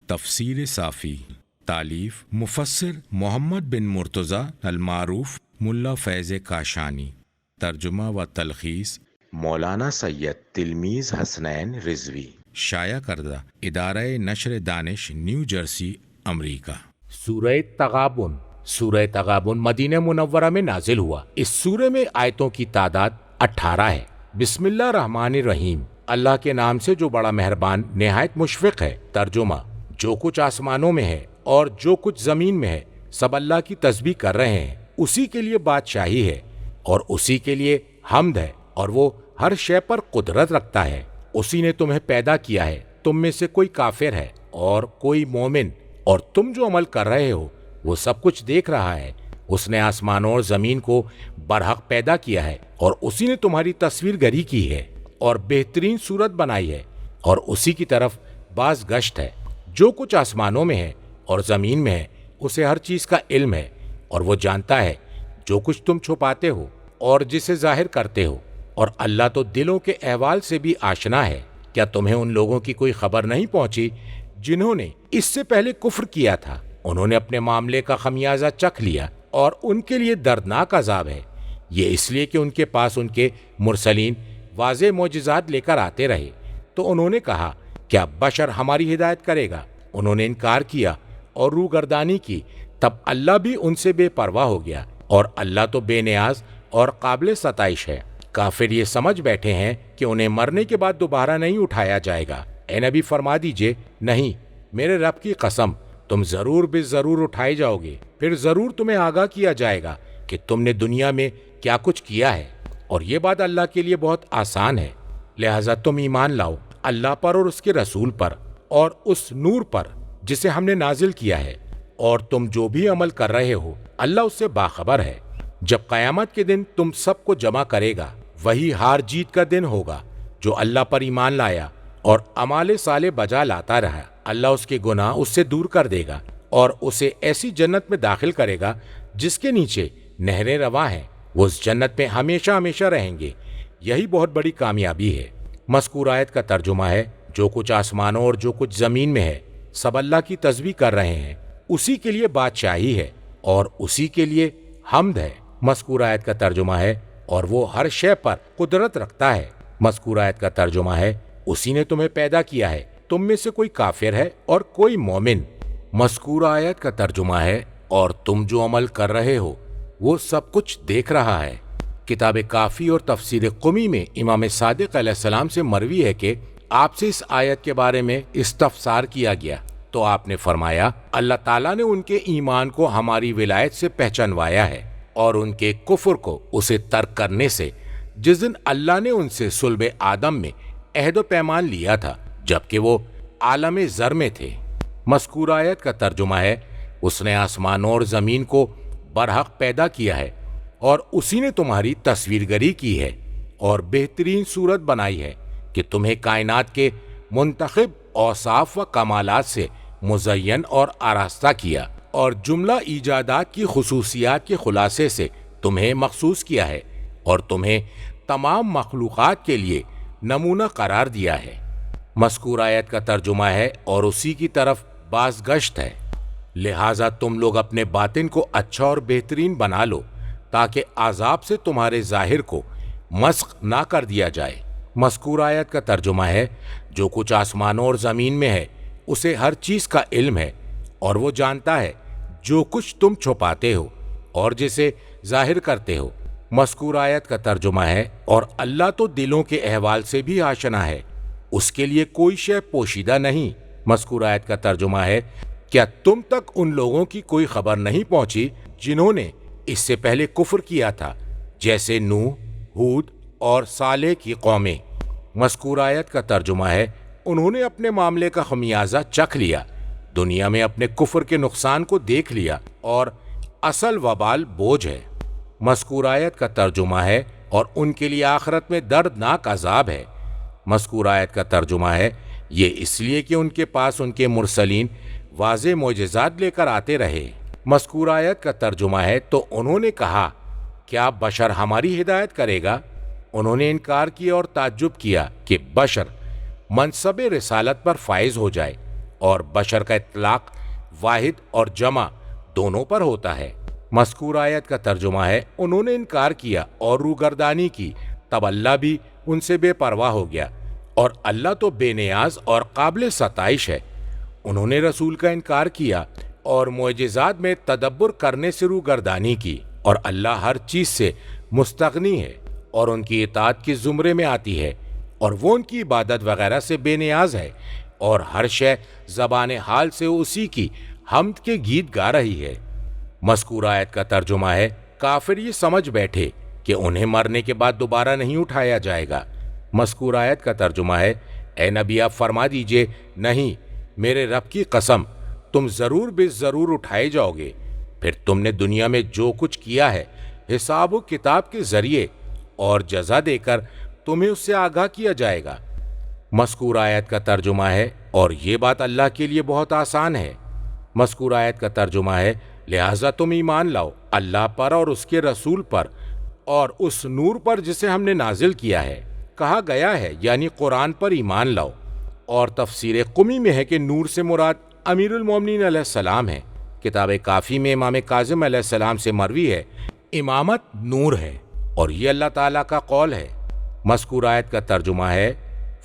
تفسیر صافی، تالیف مفسر محمد بن مرتضی المعروف ملا فیض کاشانی، ترجمہ و تلخیص مولانا سید تلمیذ حسنین رضوی، شائع کردہ ادارہ نشر دانش نیو جرسی امریکہ۔ سورہ تغابن۔ سورہ تغابن مدینہ منورہ میں نازل ہوا۔ اس سورہ میں آیتوں کی تعداد 18 ہے۔ بسم اللہ الرحمن الرحیم، اللہ کے نام سے جو بڑا مہربان نہایت مشفق ہے۔ ترجمہ: جو کچھ آسمانوں میں ہے اور جو کچھ زمین میں ہے سب اللہ کی تسبیح کر رہے ہیں، اسی کے لیے بادشاہی ہے اور اسی کے لیے حمد ہے، اور وہ ہر شے پر قدرت رکھتا ہے۔ اسی نے تمہیں پیدا کیا ہے، تم میں سے کوئی کافر ہے اور کوئی مومن، اور تم جو عمل کر رہے ہو وہ سب کچھ دیکھ رہا ہے۔ اس نے آسمانوں اور زمین کو برحق پیدا کیا ہے، اور اسی نے تمہاری تصویر گری کی ہے اور بہترین صورت بنائی ہے، اور اسی کی طرف باز گشت ہے۔ جو کچھ آسمانوں میں ہے اور زمین میں ہے اسے ہر چیز کا علم ہے، اور وہ جانتا ہے جو کچھ تم چھپاتے ہو اور جسے ظاہر کرتے ہو، اور اللہ تو دلوں کے احوال سے بھی آشنا ہے۔ کیا تمہیں ان لوگوں کی کوئی خبر نہیں پہنچی جنہوں نے اس سے پہلے کفر کیا تھا؟ انہوں نے اپنے معاملے کا خمیازہ چکھ لیا اور ان کے لیے دردناک عذاب ہے۔ یہ اس لیے کہ ان کے پاس ان کے مرسلین واضح معجزات لے کر آتے رہے، تو انہوں نے کہا کیا بشر ہماری ہدایت کرے گا؟ انہوں نے انکار کیا اور روگردانی کی، تب اللہ بھی ان سے بے پرواہ ہو گیا، اور اللہ تو بے نیاز اور قابل ستائش ہے۔ کافر یہ سمجھ بیٹھے ہیں کہ انہیں مرنے کے بعد دوبارہ نہیں اٹھایا جائے گا۔ اے نبی فرما دیجئے، نہیں، میرے رب کی قسم، تم ضرور بے ضرور اٹھائے جاؤ گے، پھر ضرور تمہیں آگاہ کیا جائے گا کہ تم نے دنیا میں کیا کچھ کیا ہے، اور یہ بات اللہ کے لیے بہت آسان ہے۔ لہٰذا تم ایمان لاؤ اللہ پر اور اس کے رسول پر اور اس نور پر جسے ہم نے نازل کیا ہے، اور تم جو بھی عمل کر رہے ہو اللہ اس سے باخبر ہے۔ جب قیامت کے دن تم سب کو جمع کرے گا، وہی ہار جیت کا دن ہوگا۔ جو اللہ پر ایمان لایا اور اعمال صالح بجا لاتا رہا، اللہ اس کے گناہ اس سے دور کر دے گا اور اسے ایسی جنت میں داخل کرے گا جس کے نیچے نہریں رواں ہیں۔ وہ اس جنت میں ہمیشہ ہمیشہ رہیں گے۔ یہی بہت بڑی کامیابی ہے۔ مذکور آیت کا ترجمہ ہے: جو کچھ آسمانوں اور جو کچھ زمین میں ہے سب اللہ کی تسبیح کر رہے ہیں، اسی کے لیے بادشاہی ہے اور اسی کے لیے حمد ہے۔ مذکور آیت کا ترجمہ ہے: اور وہ ہر شے پر قدرت رکھتا ہے۔ مذکور آیت کا ترجمہ ہے: اسی نے تمہیں پیدا کیا ہے، تم میں سے کوئی کافر ہے اور کوئی مومن۔ مذکور آیت کا ترجمہ ہے: اور تم جو عمل کر رہے ہو وہ سب کچھ دیکھ رہا ہے۔ کتاب کافی اور تفسیر قمی میں امام صادق علیہ السلام سے مروی ہے کہ آپ سے اس آیت کے بارے میں استفسار کیا گیا تو آپ نے فرمایا، اللہ تعالیٰ نے ان کے ایمان کو ہماری ولایت سے پہچانوایا ہے اور ان کے کفر کو اسے ترک کرنے سے، جس دن اللہ نے ان سے صلب آدم میں عہد و پیمان لیا تھا جبکہ وہ عالم زر میں تھے۔ مذکور آیت کا ترجمہ ہے: اس نے آسمانوں اور زمین کو برحق پیدا کیا ہے اور اسی نے تمہاری تصویر گری کی ہے اور بہترین صورت بنائی ہے کہ تمہیں کائنات کے منتخب اوصاف و کمالات سے مزین اور آراستہ کیا، اور جملہ ایجادات کی خصوصیات کے خلاصے سے تمہیں مخصوص کیا ہے، اور تمہیں تمام مخلوقات کے لیے نمونہ قرار دیا ہے۔ مذکور آیت کا ترجمہ ہے: اور اسی کی طرف باز گشت ہے، لہٰذا تم لوگ اپنے باطن کو اچھا اور بہترین بنا لو تاکہ عذاب سے تمہارے ظاہر کو مسخ نہ کر دیا جائے۔ مذکور آیت کا ترجمہ ہے: جو کچھ آسمانوں اور زمین میں ہے اسے ہر چیز کا علم ہے، اور وہ جانتا ہے جو کچھ تم چھپاتے ہو اور جسے ظاہر کرتے ہو۔ مذکور آیت کا ترجمہ ہے: اور اللہ تو دلوں کے احوال سے بھی آشنا ہے، اس کے لیے کوئی شے پوشیدہ نہیں۔ مذکور آیت کا ترجمہ ہے: کیا تم تک ان لوگوں کی کوئی خبر نہیں پہنچی جنہوں نے اس سے پہلے کفر کیا تھا، جیسے نوح، ہود اور صالح کی قومیں؟ مذکور آیت کا ترجمہ ہے: انہوں نے اپنے معاملے کا خمیازہ چکھ لیا، دنیا میں اپنے کفر کے نقصان کو دیکھ لیا، اور اصل وبال بوجھ ہے۔ مذکور آیت کا ترجمہ ہے: اور ان کے لیے آخرت میں دردناک عذاب ہے۔ مذکور آیت کا ترجمہ ہے: یہ اس لیے کہ ان کے پاس ان کے مرسلین واضح معجزات لے کر آتے رہے۔ مذکور آیت کا ترجمہ ہے: تو انہوں نے کہا کیا بشر ہماری ہدایت کرے گا؟ انہوں نے انکار کیا اور تعجب کیا کہ بشر منصب رسالت پر فائز ہو جائے اور بشر کا اطلاق واحد اور جمع دونوں پر ہوتا ہے۔ مذکور آیت کا ترجمہ ہے، انہوں نے انکار کیا اور روگردانی کی، تب اللہ بھی ان سے بے پرواہ ہو گیا، اور اللہ تو بے نیاز اور قابل ستائش ہے۔ انہوں نے رسول کا انکار کیا اور معجزات میں تدبر کرنے سے روگردانی کی، اور اللہ ہر چیز سے مستغنی ہے اور ان کی اطاعت کے زمرے میں آتی ہے، اور وہ ان کی عبادت وغیرہ سے بے نیاز ہے، اور ہر شے زبان حال سے اسی کی حمد کے گیت گا رہی ہے۔ مذکور آیت کا ترجمہ ہے، کافر یہ سمجھ بیٹھے کہ انہیں مرنے کے بعد دوبارہ نہیں اٹھایا جائے گا۔ مذکور آیت کا ترجمہ ہے، اے نبی آپ فرما دیجئے، نہیں، میرے رب کی قسم، تم ضرور بے ضرور اٹھائے جاؤ گے، پھر تم نے دنیا میں جو کچھ کیا ہے حساب و کتاب کے ذریعے اور جزا دے کر تمہیں اس سے آگاہ کیا جائے گا۔ مذکور آیت کا ترجمہ ہے، اور یہ بات اللہ کے لیے بہت آسان ہے۔ مذکور آیت کا ترجمہ ہے، لہٰذا تم ایمان لاؤ اللہ پر اور اس کے رسول پر اور اس نور پر جسے ہم نے نازل کیا ہے۔ کہا گیا ہے یعنی قرآن پر ایمان لاؤ، اور تفسیر قمی میں ہے کہ نور سے مراد امیر المومنین علیہ السلام ہے۔ کتاب کافی میں امام کاظم علیہ السلام سے مروی ہے، امامت نور ہے، اور یہ اللہ تعالیٰ کا قول ہے۔ مذکور آیت کا ترجمہ ہے،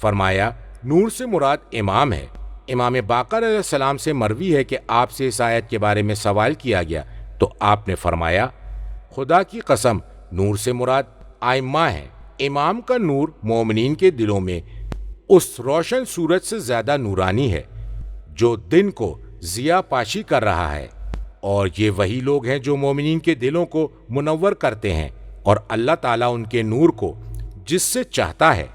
فرمایا نور سے مراد امام ہے۔ امام باقر علیہ السلام سے مروی ہے کہ آپ سے اس آیت کے بارے میں سوال کیا گیا تو آپ نے فرمایا، خدا کی قسم نور سے مراد آئمہ ہے۔ امام کا نور مومنین کے دلوں میں اس روشن سورج سے زیادہ نورانی ہے جو دن کو ضیاء پاشی کر رہا ہے، اور یہ وہی لوگ ہیں جو مومنین کے دلوں کو منور کرتے ہیں، اور اللہ تعالیٰ ان کے نور کو جس سے چاہتا ہے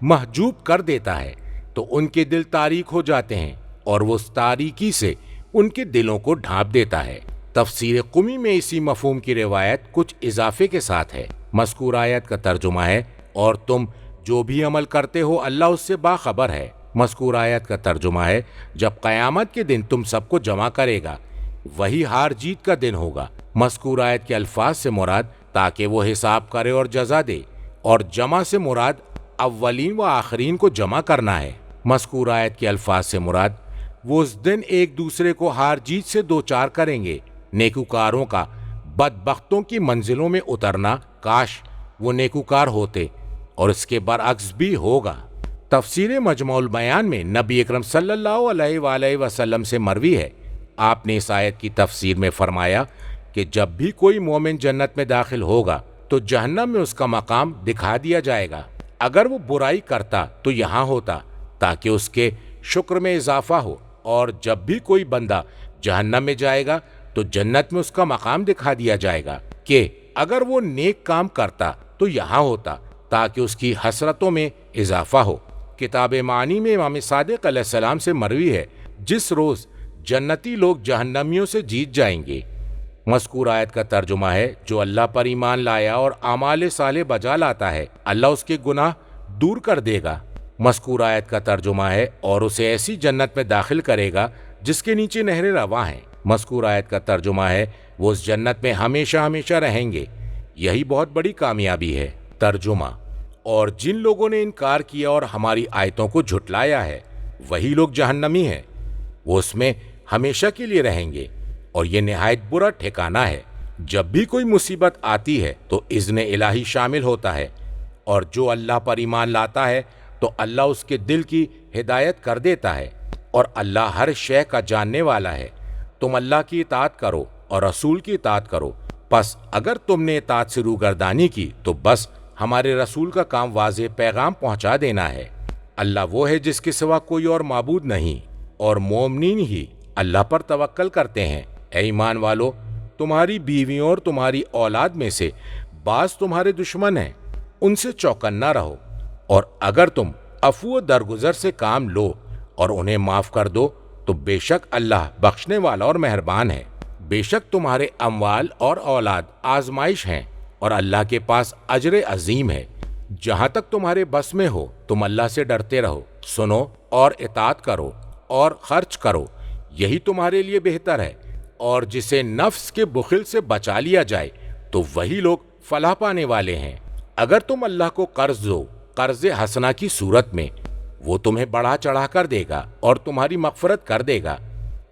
محجوب کر دیتا ہے تو ان کے دل تاریک ہو جاتے ہیں، اور وہ اس تاریکی سے ان کے دلوں کو ڈھانپ دیتا ہے۔ تفسیر قمی میں اسی مفہوم کی روایت کچھ اضافے کے ساتھ ہے۔ مذکور آیت کا ترجمہ ہے، اور تم جو بھی عمل کرتے ہو اللہ اس سے باخبر ہے۔ مذکور آیت کا ترجمہ ہے، جب قیامت کے دن تم سب کو جمع کرے گا وہی ہار جیت کا دن ہوگا۔ مذکور آیت کے الفاظ سے مراد تاکہ وہ حساب کرے اور جزا دے، اور جمع سے مراد اولین و آخرین کو جمع کرنا ہے۔ مذکور آیت کے الفاظ سے مراد وہ اس دن ایک دوسرے کو ہار جیت سے دوچار کریں گے۔ نیکوکاروں کا بدبختوں کی منزلوں میں اترنا، کاش وہ نیکوکار ہوتے، اور اس کے برعکس بھی ہوگا۔ تفسیر مجموع البیان میں نبی اکرم صلی اللہ علیہ وآلہ وسلم سے مروی ہے، آپ نے اس آیت کی تفسیر میں فرمایا کہ جب بھی کوئی مومن جنت میں داخل ہوگا تو جہنم میں اس کا مقام دکھا دیا جائے گا۔ اگر وہ برائی کرتا تو یہاں ہوتا تاکہ اس کے شکر میں اضافہ ہو، اور جب بھی کوئی بندہ جہنم میں جائے گا تو جنت میں اس کا مقام دکھا دیا جائے گا کہ اگر وہ نیک کام کرتا تو یہاں ہوتا تاکہ اس کی حسرتوں میں اضافہ ہو۔ کتاب معانی میں امام صادق علیہ السلام سے مروی ہے، جس روز جنتی لوگ جہنمیوں سے جیت جائیں گے۔ مذکور آیت کا ترجمہ ہے، جو اللہ پر ایمان لایا اور اعمال صالح بجا لاتا ہے اللہ اس کے گناہ دور کر دے گا۔ مذکور آیت کا ترجمہ ہے، اور اسے ایسی جنت میں داخل کرے گا جس کے نیچے نہریں رواں ہیں۔ مذکور آیت کا ترجمہ ہے، وہ اس جنت میں ہمیشہ ہمیشہ رہیں گے، یہی بہت بڑی کامیابی ہے۔ ترجمہ، اور جن لوگوں نے انکار کیا اور ہماری آیتوں کو جھٹلایا ہے وہی لوگ جہنمی ہیں، وہ اس میں ہمیشہ کے لیے رہیں گے، اور یہ نہایت برا ٹھکانہ ہے۔ جب بھی کوئی مصیبت آتی ہے تو اذن الہی شامل ہوتا ہے، اور جو اللہ پر ایمان لاتا ہے تو اللہ اس کے دل کی ہدایت کر دیتا ہے، اور اللہ ہر شے کا جاننے والا ہے۔ تم اللہ کی اطاعت کرو اور رسول کی اطاعت کرو، پس اگر تم نے اطاعت سے روگردانی کی تو بس ہمارے رسول کا کام واضح پیغام پہنچا دینا ہے۔ اللہ وہ ہے جس کے سوا کوئی اور معبود نہیں، اور مومنین ہی اللہ پر توکل کرتے ہیں۔ اے ایمان والو، تمہاری بیویوں اور تمہاری اولاد میں سے بعض تمہارے دشمن ہیں، ان سے چوکنا رہو، اور اگر تم عفو و درگزر سے کام لو اور انہیں معاف کر دو تو بے شک اللہ بخشنے والا اور مہربان ہے۔ بے شک تمہارے اموال اور اولاد آزمائش ہیں، اور اللہ کے پاس اجر عظیم ہے۔ جہاں تک تمہارے بس میں ہو تم اللہ سے ڈرتے رہو، سنو اور اطاعت کرو اور خرچ کرو، یہی تمہارے لیے بہتر ہے۔ اور جسے نفس کے بخل سے بچا لیا جائے تو وہی لوگ فلاح پانے والے ہیں۔ اگر تم اللہ کو قرض دو قرض حسنہ کی صورت میں وہ تمہیں بڑھا چڑھا کر دے گا اور تمہاری مغفرت کر دے گا،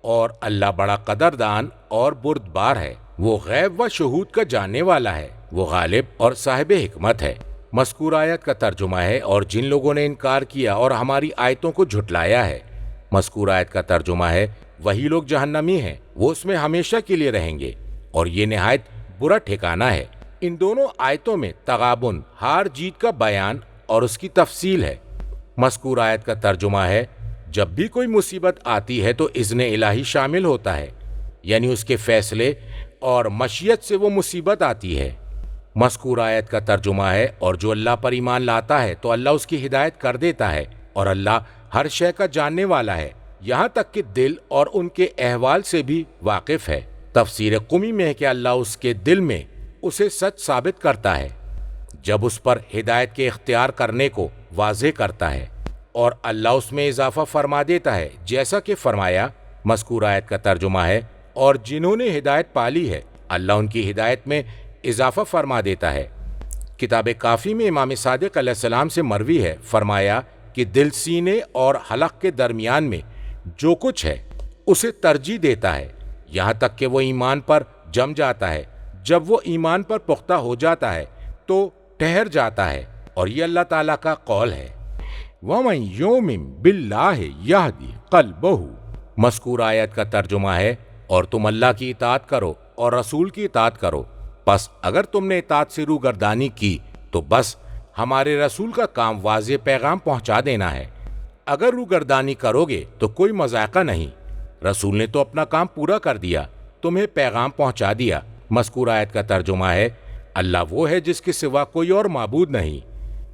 اور اللہ بڑا قدردان اور بردبار ہے۔ وہ غیب و شہود کا جاننے والا ہے، وہ غالب اور صاحب حکمت ہے۔ مذکور آیت کا ترجمہ ہے، اور جن لوگوں نے انکار کیا اور ہماری آیتوں کو جھٹلایا ہے۔ مذکور آیت کا ترجمہ ہے، وہی لوگ جہنمی ہیں، وہ اس میں ہمیشہ کے لیے رہیں گے، اور یہ نہایت برا ٹھکانہ ہے۔ ان دونوں آیتوں میں تغابن، ہار جیت کا بیان اور اس کی تفصیل ہے۔ مذکور آیت کا ترجمہ ہے، جب بھی کوئی مصیبت آتی ہے تو اذن الہی شامل ہوتا ہے، یعنی اس کے فیصلے اور مشیت سے وہ مصیبت آتی ہے۔ مذکور آیت کا ترجمہ ہے، اور جو اللہ پر ایمان لاتا ہے تو اللہ اس کی ہدایت کر دیتا ہے، اور اللہ ہر شے کا جاننے والا ہے، یہاں تک کہ دل اور ان کے احوال سے بھی واقف ہے۔ تفسیر قمی میں ہے کہ اللہ اس کے دل میں اسے سچ ثابت کرتا ہے جب اس پر ہدایت کے اختیار کرنے کو واضح کرتا ہے، اور اللہ اس میں اضافہ فرما دیتا ہے جیسا کہ فرمایا۔ مذکور آیت کا ترجمہ ہے، اور جنہوں نے ہدایت پالی ہے اللہ ان کی ہدایت میں اضافہ فرما دیتا ہے۔ کتاب کافی میں امام صادق علیہ السلام سے مروی ہے، فرمایا کہ دل سینے اور حلق کے درمیان میں جو کچھ ہے اسے ترجیح دیتا ہے، یہاں تک کہ وہ ایمان پر جم جاتا ہے۔ جب وہ ایمان پر پختہ ہو جاتا ہے تو ٹھہر جاتا ہے، اور یہ اللہ تعالیٰ کا قول ہے۔ وَمَن يُؤْمِن بِاللَّهِ يَهْدِ قَلْبَهُ۔ مذکور آیت کا ترجمہ ہے، اور تم اللہ کی اطاعت کرو اور رسول کی اطاعت کرو، پس اگر تم نے اطاعت سے روگردانی کی تو بس ہمارے رسول کا کام واضح پیغام پہنچا دینا ہے۔ اگر روگردانی کرو گے تو کوئی مذائقہ نہیں، رسول نے تو اپنا کام پورا کر دیا، تمہیں پیغام پہنچا دیا۔ مذکور آیت کا ترجمہ ہے، اللہ وہ ہے جس کے سوا کوئی اور معبود نہیں،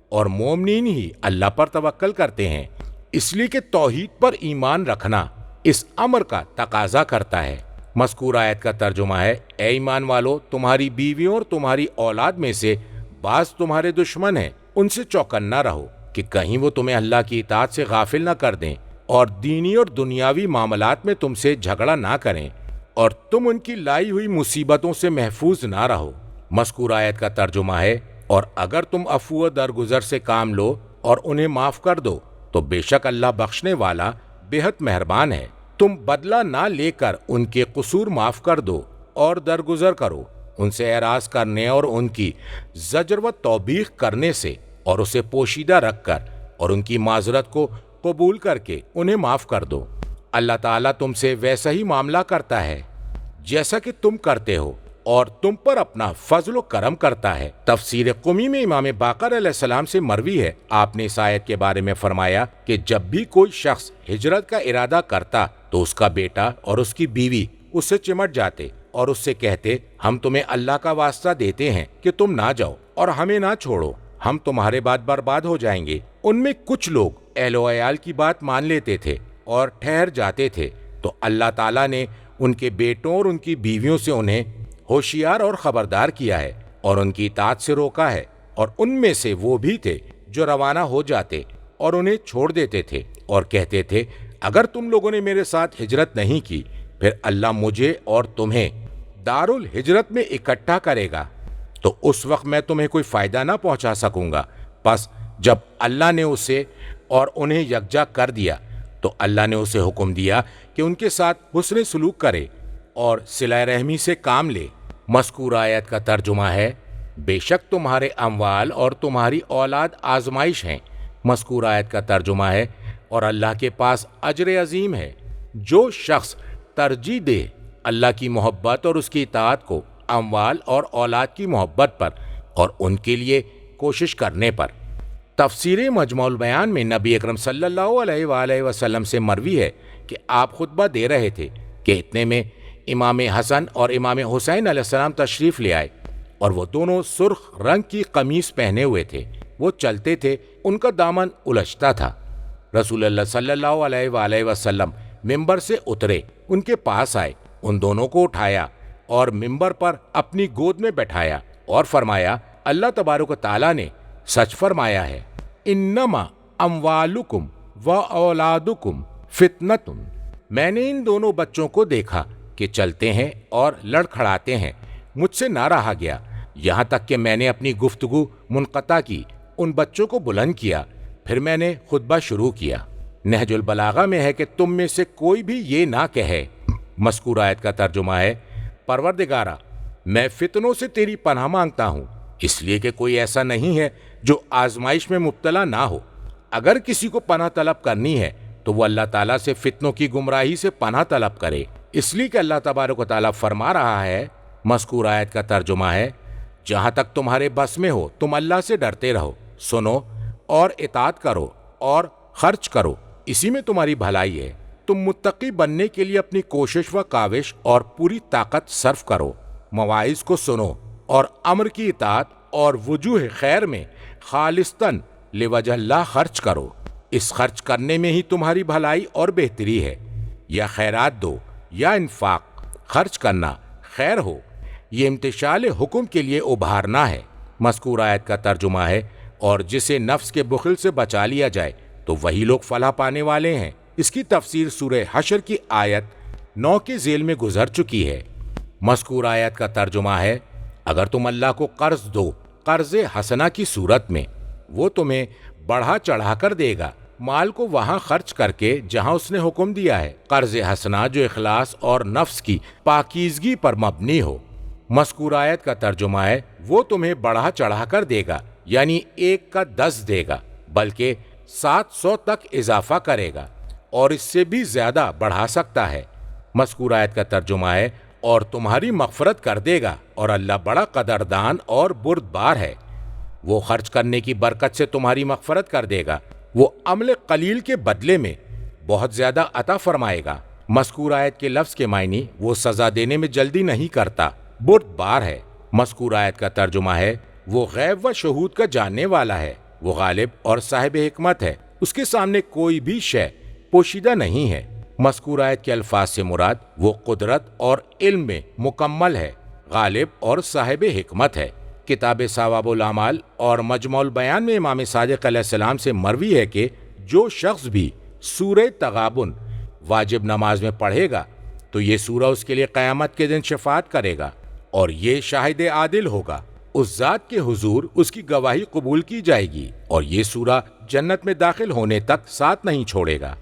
اور مومنین ہی اللہ پر توکل کرتے ہیں، اس لیے کہ توحید پر ایمان رکھنا اس امر کا تقاضا کرتا ہے۔ مذکور آیت کا ترجمہ ہے، اے ایمان والو، تمہاری بیویوں اور تمہاری اولاد میں سے بعض تمہارے دشمن ہیں، ان سے چوکنا رہو کہ کہیں وہ تمہیں اللہ کی اطاعت سے غافل نہ کر دیں اور دینی اور دنیاوی معاملات میں تم سے جھگڑا نہ کریں، اور تم ان کی لائی ہوئی مصیبتوں سے محفوظ نہ رہو۔ مذکور آیت کا ترجمہ ہے، اور اگر تم عفو و درگزر سے کام لو اور انہیں معاف کر دو تو بے شک اللہ بخشنے والا بے حد مہربان ہے۔ تم بدلہ نہ لے کر ان کے قصور معاف کر دو اور درگزر کرو، ان سے اعراض کرنے اور ان کی زجر و توبیخ کرنے سے، اور اسے پوشیدہ رکھ کر اور ان کی معذرت کو قبول کر کے انہیں معاف کر دو۔ اللہ تعالیٰ تم سے ویسا ہی معاملہ کرتا ہے جیسا کہ تم کرتے ہو، اور تم پر اپنا فضل و کرم کرتا ہے۔ تفسیر قمی میں امام باقر علیہ السلام سے مروی ہے، آپ نے اس آیت کے بارے میں فرمایا کہ جب بھی کوئی شخص ہجرت کا ارادہ کرتا تو اس کا بیٹا اور اس کی بیوی اس سے چمٹ جاتے اور اس سے کہتے، ہم تمہیں اللہ کا واسطہ دیتے ہیں کہ تم نہ جاؤ اور ہمیں نہ چھوڑو، ہم تمہارے بعد برباد ہو جائیں گے۔ ان میں کچھ لوگ اہل و عیال کی بات مان لیتے تھے اور ٹھہر جاتے تھے، تو اللہ تعالیٰ نے ان کے بیٹوں اور ان کی بیویوں سے انہیں ہوشیار اور خبردار کیا ہے، اور ان کی اطاعت سے روکا ہے، اور ان میں سے وہ بھی تھے جو روانہ ہو جاتے اور انہیں چھوڑ دیتے تھے اور کہتے تھے، اگر تم لوگوں نے میرے ساتھ ہجرت نہیں کی پھر اللہ مجھے اور تمہیں دار الہجرت میں اکٹھا کرے گا، تو اس وقت میں تمہیں کوئی فائدہ نہ پہنچا سکوں گا۔ پس جب اللہ نے اسے اور انہیں یکجا کر دیا تو اللہ نے اسے حکم دیا کہ ان کے ساتھ حسن سلوک کرے اور صلہ رحمی سے کام لے۔ مذکور آیت کا ترجمہ ہے، بے شک تمہارے اموال اور تمہاری اولاد آزمائش ہیں۔ مذکور آیت کا ترجمہ ہے، اور اللہ کے پاس اجر عظیم ہے۔ جو شخص ترجیح دے اللہ کی محبت اور اس کی اطاعت کو اموال اور اولاد کی محبت پر اور ان کے لیے کوشش کرنے پر۔ تفسیر مجموع البیان میں نبی اکرم صلی اللہ علیہ وآلہ وسلم سے مروی ہے کہ آپ خطبہ دے رہے تھے کہ اتنے میں امام حسن اور امام حسین علیہ السلام تشریف لے آئے، اور وہ دونوں سرخ رنگ کی قمیص پہنے ہوئے تھے۔ وہ چلتے تھے، ان کا دامن الجھتا تھا۔ رسول اللہ صلی اللہ علیہ وآلہ وسلم ممبر سے اترے، ان کے پاس آئے، ان دونوں کو اٹھایا اور ممبر پر اپنی گود میں بٹھایا اور فرمایا، اللہ تبارک و تعالیٰ نے سچ فرمایا ہے، انما اموالکم و اولادکم فتنۃ۔ میں نے ان دونوں بچوں کو دیکھا کہ چلتے ہیں اور لڑکھڑاتے ہیں، مجھ سے نہ رہا گیا، یہاں تک کہ میں نے اپنی گفتگو منقطع کی، ان بچوں کو بلند کیا، پھر میں نے خطبہ شروع کیا۔ نہج البلاغہ میں ہے کہ تم میں سے کوئی بھی یہ نہ کہے۔ مذکور آیت کا ترجمہ ہے، پروردگارا میں فتنوں سے تیری پناہ مانگتا ہوں، اس لیے کہ کوئی ایسا نہیں ہے جو آزمائش میں مبتلا نہ ہو۔ اگر کسی کو پناہ طلب کرنی ہے تو وہ اللہ تعالیٰ سے فتنوں کی گمراہی سے پناہ طلب کرے، اس لیے کہ اللہ تبارک و تعالیٰ فرما رہا ہے، مذکور آیت کا ترجمہ ہے، جہاں تک تمہارے بس میں ہو تم اللہ سے ڈرتے رہو، سنو اور اطاعت کرو اور خرچ کرو، اسی میں تمہاری بھلائی ہے۔ تم متقی بننے کے لیے اپنی کوشش و کاوش اور پوری طاقت صرف کرو، مواعظ کو سنو اور امر کی اطاعت اور وجوہ خیر میں خالصتاً لوجہ اللہ خرچ کرو، اس خرچ کرنے میں ہی تمہاری بھلائی اور بہتری ہے۔ یا خیرات دو یا انفاق، خرچ کرنا خیر ہو، یہ امتثال حکم کے لیے ابھارنا ہے۔ مذکور آیت کا ترجمہ ہے، اور جسے نفس کے بخل سے بچا لیا جائے تو وہی لوگ فلاح پانے والے ہیں۔ اس کی تفسیر سورہ حشر کی آیت 9 کے ذیل میں گزر چکی ہے۔ مذکور آیت کا ترجمہ ہے، اگر تم اللہ کو قرض دو قرض حسنہ کی صورت میں، وہ تمہیں بڑھا چڑھا کر دے گا، مال کو وہاں خرچ کر کے جہاں اس نے حکم دیا ہے، قرض حسنہ جو اخلاص اور نفس کی پاکیزگی پر مبنی ہو۔ مذکور آیت کا ترجمہ ہے، وہ تمہیں بڑھا چڑھا کر دے گا، یعنی 1 کا 10 دے گا، بلکہ 700 تک اضافہ کرے گا اور اس سے بھی زیادہ بڑھا سکتا ہے۔ مذکور آیت کا ترجمہ ہے، اور تمہاری مغفرت کر دے گا، اور اللہ بڑا قدردان اور بردبار ہے۔ وہ خرچ کرنے کی برکت سے تمہاری مغفرت کر دے گا، وہ عمل قلیل کے بدلے میں بہت زیادہ عطا فرمائے گا۔ مذکور آیت کے لفظ کے معنی، وہ سزا دینے میں جلدی نہیں کرتا، بردبار ہے۔ مذکور آیت کا ترجمہ ہے، وہ غیب و شہود کا جاننے والا ہے، وہ غالب اور صاحب حکمت ہے، اس کے سامنے کوئی بھی شے پوشیدہ نہیں ہے۔ مذکور آیت کے الفاظ سے مراد وہ قدرت اور علم میں مکمل ہے، غالب اور صاحب حکمت ہے۔ کتاب ثواب الاعمال اور مجموع البیان میں امام صادق علیہ السلام سے مروی ہے کہ جو شخص بھی سورہ تغابن واجب نماز میں پڑھے گا تو یہ سورہ اس کے لیے قیامت کے دن شفاعت کرے گا، اور یہ شاہد عادل ہوگا، اس ذات کے حضور اس کی گواہی قبول کی جائے گی، اور یہ سورہ جنت میں داخل ہونے تک ساتھ نہیں چھوڑے گا۔